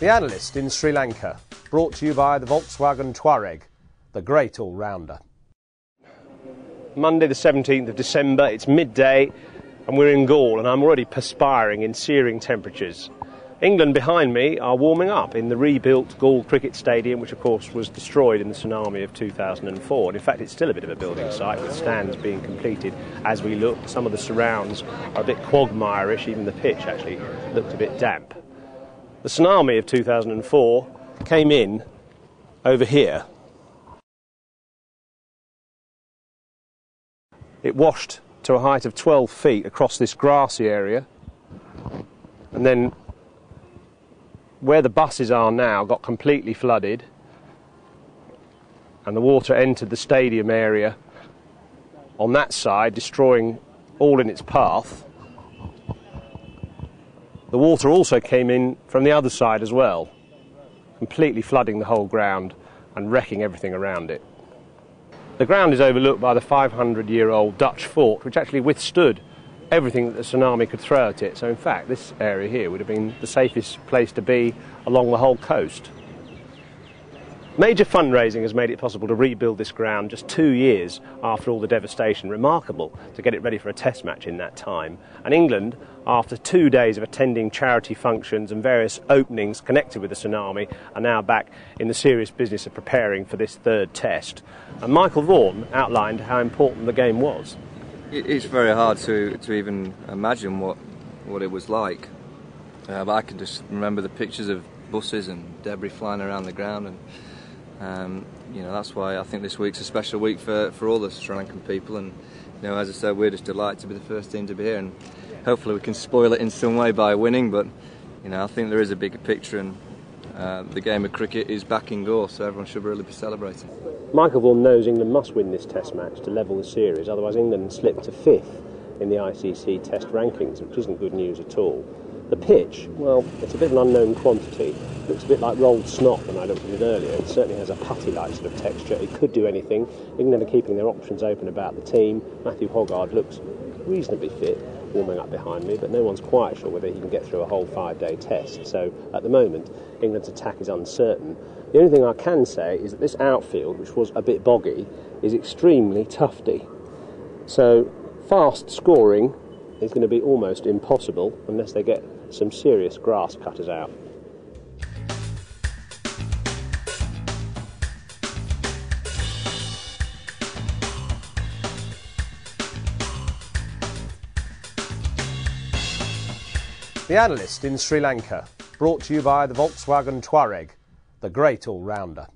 The Analyst in Sri Lanka, brought to you by the Volkswagen Touareg, the great all-rounder. Monday the 17th of December, it's midday and we're in Galle and I'm already perspiring in searing temperatures. England behind me are warming up in the rebuilt Galle Cricket Stadium, which of course was destroyed in the tsunami of 2004. And in fact it's still a bit of a building site with stands being completed as we look. Some of the surrounds are a bit quagmire-ish, even the pitch actually looked a bit damp. The tsunami of 2004 came in over here. It washed to a height of 12 feet across this grassy area, and then where the buses are now got completely flooded, and the water entered the stadium area on that side, destroying all in its path. The water also came in from the other side as well, completely flooding the whole ground and wrecking everything around it. The ground is overlooked by the 500-year-old Dutch fort, which actually withstood everything that the tsunami could throw at it. So in fact, this area here would have been the safest place to be along the whole coast. Major fundraising has made it possible to rebuild this ground just 2 years after all the devastation. Remarkable to get it ready for a test match in that time. And England, after 2 days of attending charity functions and various openings connected with the tsunami, are now back in the serious business of preparing for this third test. And Michael Vaughan outlined how important the game was. It's very hard to even imagine what it was like. But I can just remember the pictures of buses and debris flying around the ground, and that's why I think this week's a special week for all the Sri Lankan people. And as I said, we're just delighted to be the first team to be here, and hopefully we can spoil it in some way by winning. But I think there is a bigger picture, and the game of cricket is back in Galle, so everyone should really be celebrating. Michael Vaughan knows England must win this test match to level the series, otherwise England slip to 5th in the ICC test rankings, which isn't good news at all. The pitch, well, it's a bit of an unknown quantity. It looks a bit like rolled snot when I looked at it earlier. It certainly has a putty-like sort of texture. It could do anything. England are keeping their options open about the team. Matthew Hoggard looks reasonably fit, warming up behind me, but no one's quite sure whether he can get through a whole 5-day test. So at the moment, England's attack is uncertain. The only thing I can say is that this outfield, which was a bit boggy, is extremely tufty. So fast scoring is going to be almost impossible unless they get some serious grass cutters out. The Analyst in Sri Lanka, brought to you by the Volkswagen Touareg, the great all-rounder.